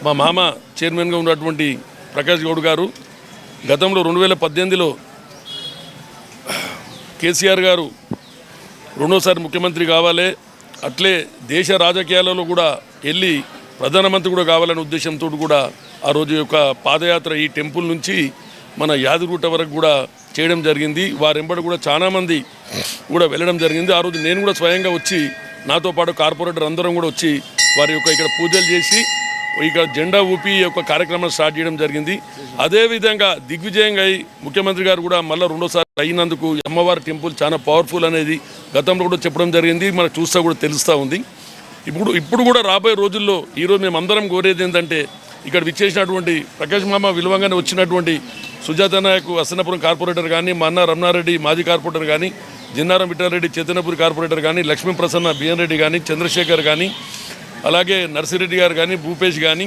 మా మామ చైర్మన్గా ఉన్నటువంటి ప్రకాష్ గౌడ్ గారు గతంలో 2018లో కేసీఆర్ గారు రెండోసారి ముఖ్యమంత్రి కావాలి, అట్లే దేశ రాజకీయాలలో కూడా వెళ్ళి ప్రధానమంత్రి కూడా కావాలనే ఉద్దేశంతో కూడా ఆ రోజు యొక్క పాదయాత్ర ఈ టెంపుల్ నుంచి మన యాదగిరిగుట్ట వరకు కూడా చేయడం జరిగింది. వారెంబడి కూడా చాలామంది కూడా వెళ్ళడం జరిగింది. ఆ రోజు నేను కూడా స్వయంగా వచ్చి నాతో పాటు కార్పొరేటర్ అందరం కూడా వచ్చి వారి యొక్క ఇక్కడ పూజలు చేసి ఇక్కడ జెండా ఊపి యొక్క కార్యక్రమం స్టార్ట్ చేయడం జరిగింది. అదేవిధంగా దిగ్విజయంగా ముఖ్యమంత్రి గారు కూడా మళ్ళీ రెండోసారి అయినందుకు అమ్మవారి టెంపుల్ చాలా పవర్ఫుల్ అనేది గతంలో కూడా చెప్పడం జరిగింది. మనకు చూస్తా కూడా తెలుస్తూ ఉంది. ఇప్పుడు కూడా రాబోయే రోజుల్లో ఈరోజు మేము అందరం కోరేది ఏంటంటే ఇక్కడ విచ్చేసినటువంటి ప్రకాష్ మామ విలువంగానే వచ్చినటువంటి సుజాత నాయక్ అసనపురం కార్పొరేటర్ కానీ, మా అన్న రమణారెడ్డి మాజీ కార్పొరేటర్ కానీ, జిన్నారం విఠలరెడ్డి చేతనపూరి కార్పొరేటర్ కానీ, లక్ష్మీ ప్రసన్న బిఎన్ రెడ్డి కానీ, చంద్రశేఖర్ కానీ, అలాగే నర్సిరెడ్డి గారు కానీ, భూపేష్ కానీ,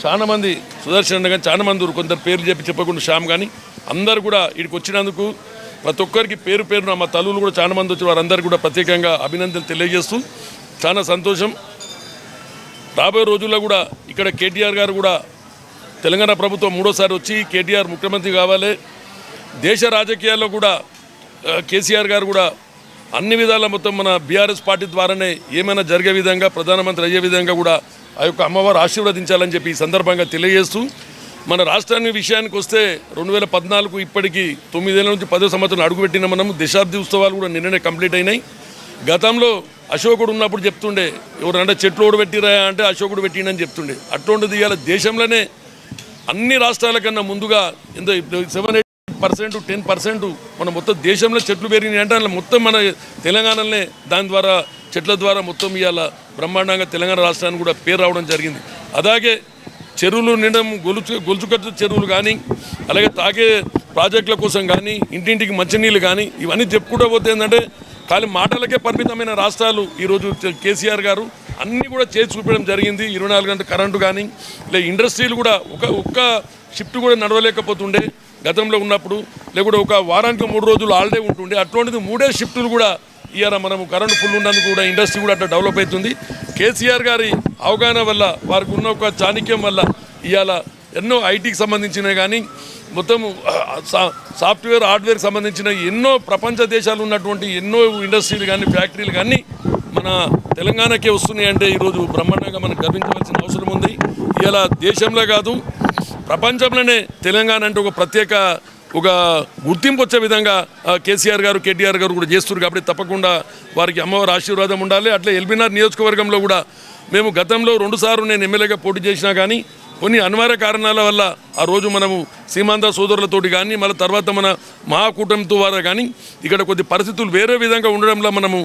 చాలామంది సుదర్శన్ కానీ చాలామంది కొందరు పేర్లు చెప్పకుండా శ్యామ్ కానీ అందరు కూడా ఇక్కడికి వచ్చినందుకు ప్రతి ఒక్కరికి పేరు పేరున మా తల్లులు కూడా చాలామంది వచ్చి వారందరికీ కూడా ప్రత్యేకంగా అభినందనలు తెలియజేస్తూ చాలా సంతోషం. రాబోయే రోజుల్లో కూడా ఇక్కడ కేటీఆర్ గారు కూడా తెలంగాణ ప్రభుత్వం మూడోసారి వచ్చి కేటీఆర్ ముఖ్యమంత్రి కావాలి, దేశ రాజకీయాల్లో కూడా కేసీఆర్ గారు కూడా అన్ని విధాల మొత్తం మన బీఆర్ఎస్ పార్టీ ద్వారానే ఏమైనా జరిగే విధంగా ప్రధానమంత్రి అయ్యే విధంగా కూడా ఆ యొక్క అమ్మవారు ఆశీర్వదించాలని చెప్పి ఈ సందర్భంగా తెలియజేస్తూ మన రాష్ట్రాన్ని విషయానికి వస్తే 2014 ఇప్పటికీ 9 ఏళ్ళ నుంచి 10వ సంవత్సరం అడుగుపెట్టిన మనము దశాబ్ది ఉత్సవాలు కూడా నిన్ననే కంప్లీట్ అయినాయి. గతంలో అశోకుడు ఉన్నప్పుడు చెప్తుండే ఎవరంటే చెట్లు ఓడబెట్టిరా అంటే అశోకుడు పెట్టిండని చెప్తుండే. అటువంటిది ఇవాళ దేశంలోనే అన్ని రాష్ట్రాల కన్నా ముందుగా ఎంతో 7-8% 10% మన మొత్తం దేశంలో చెట్లు పెరిగినాయి అంటే అందులో మొత్తం మన తెలంగాణలోనే దాని ద్వారా చెట్ల ద్వారా మొత్తం ఇవాళ బ్రహ్మాండంగా తెలంగాణ రాష్ట్రానికి కూడా పేరు రావడం జరిగింది. అలాగే చెరువులు నిండడం గొలుచుకట్టు చెరువులు కానీ, అలాగే తాగే ప్రాజెక్టుల కోసం కానీ, ఇంటింటికి మంచినీళ్ళు కానీ ఇవన్నీ చెప్పుకుంటూ పోతే ఏంటంటే ఖాళీ మాటలకే పరిమితమైన రాష్ట్రాలు ఈరోజు కేసీఆర్ గారు అన్నీ కూడా చేసి చూపించడం జరిగింది. 24 గంటల కరెంటు కానీ, లేదా ఇండస్ట్రీలు కూడా ఒక్క షిఫ్ట్ కూడా నడవలేకపోతుండే గతంలో ఉన్నప్పుడు, లేకుంటే ఒక వారానికి 3 రోజులు హాలిడే ఉంటుండే. అటువంటిది 3 షిఫ్టులు కూడా ఇవాళ మనము కరెంటు ఫుల్ ఉన్నందుకు కూడా ఇండస్ట్రీ కూడా అట్లా డెవలప్ అవుతుంది. కేసీఆర్ గారి అవగాహన వల్ల వారికి ఉన్న ఒక చాణక్యం వల్ల ఇవాళ ఎన్నో ఐటీకి సంబంధించినవి కానీ, మొత్తము సాఫ్ట్వేర్ హార్డ్వేర్కి సంబంధించిన ఎన్నో ప్రపంచ దేశాలు ఉన్నటువంటి ఎన్నో ఇండస్ట్రీలు కానీ ఫ్యాక్టరీలు కానీ మన తెలంగాణకే వస్తున్నాయి అంటే ఈరోజు బ్రహ్మాండంగా మనం గర్వించవలసిన అవసరం ఉంది. ఇలా దేశంలో కాదు ప్రపంచంలోనే తెలంగాణ అంటే ఒక ప్రత్యేక ఒక గుర్తింపు వచ్చే విధంగా కేసీఆర్ గారు కేటీఆర్ గారు కూడా చేస్తున్నారు. కాబట్టి తప్పకుండా వారికి అమ్మవారి ఆశీర్వాదం ఉండాలి. అట్లే ఎల్బీనగర్ నియోజకవర్గంలో కూడా మేము గతంలో 2 సార్లు నేను ఎమ్మెల్యేగా పోటీ చేసినా కానీ కొన్ని అనివార్య కారణాల వల్ల ఆ రోజు మనము సీమాంధ్ర సోదరులతోటి కానీ మళ్ళీ తర్వాత మన మహాకూటమితో వారు కానీ ఇక్కడ కొద్ది పరిస్థితులు వేరే విధంగా ఉండడంలో మనము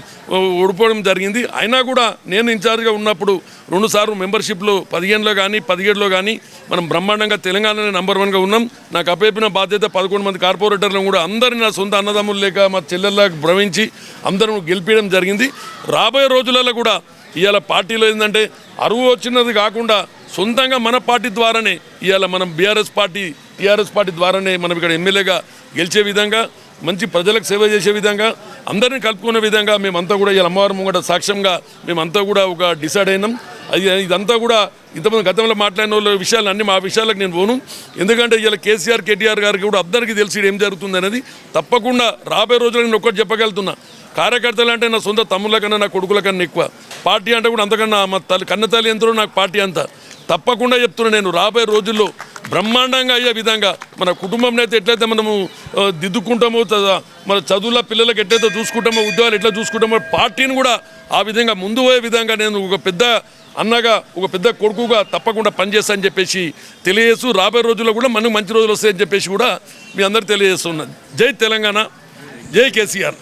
ఓడిపోవడం జరిగింది. అయినా కూడా నేను ఇన్ఛార్జ్గా ఉన్నప్పుడు 2 సార్లు మెంబర్షిప్లో 15లో కానీ 17లో కానీ మనం బ్రహ్మాండంగా తెలంగాణలో నంబర్ 1గా ఉన్నాం. నాకు అప్పయిన బాధ్యత 11 మంది కార్పొరేటర్లను కూడా అందరినీ నా సొంత అన్నదమ్ములు లేక మా చెల్లెళ్ళకి భ్రమించి అందరం గెలిపించడం జరిగింది. రాబోయే రోజులలో కూడా ఇవాళ పార్టీలో ఏంటంటే అరువు వచ్చినది కాకుండా సొంతంగా మన పార్టీ ద్వారానే ఇవాళ మనం టీఆర్ఎస్ పార్టీ ద్వారానే మనం ఇక్కడ ఎమ్మెల్యేగా గెలిచే విధంగా మంచి ప్రజలకు సేవ చేసే విధంగా అందరినీ కలుపుకునే విధంగా మేమంతా కూడా ఇలా అమ్మవారి ముంగట సాక్ష్యంగా మేమంతా కూడా ఒక డిసైడ్ అయినాం. ఇదంతా కూడా ఇంతమంది గతంలో మాట్లాడిన వాళ్ళ విషయాలు అన్నీ మా విషయాలకు నేను పోను. ఎందుకంటే ఇలా కేసీఆర్ కేటీఆర్ గారికి కూడా అందరికీ తెలిసి ఏం జరుగుతుంది అనేది తప్పకుండా రాబోయే రోజుల్లో నేను ఒక్కటి చెప్పగలుగుతున్నా. కార్యకర్తలు అంటే నా సొంత తమ్ముళ్ళ కన్నా నా కొడుకుల కన్నా ఎక్కువ, పార్టీ అంటే కూడా అంతకన్నా మా కన్నతల్లి ఎంతో నాకు పార్టీ అంతా. తప్పకుండా చెప్తున్నా నేను రాబోయే రోజుల్లో బ్రహ్మాండంగా అయ్యే విధంగా మన కుటుంబంలో అయితే ఎట్లయితే మనము దిద్దుకుంటామో, మన చదువుల పిల్లలకు ఎట్లయితే చూసుకుంటామో, ఉద్యోగాలు ఎట్లా చూసుకుంటామో పార్టీని కూడా ఆ విధంగా ముందు పోయే విధంగా నేను ఒక పెద్ద అన్నగా ఒక పెద్ద కొడుకుగా తప్పకుండా పనిచేస్తానని చెప్పేసి తెలియజేస్తూ రాబోయే రోజుల్లో కూడా మనకు మంచి రోజులు వస్తాయని చెప్పేసి కూడా మీ అందరూ తెలియజేస్తున్నారు. జై తెలంగాణ, జై కేసీఆర్.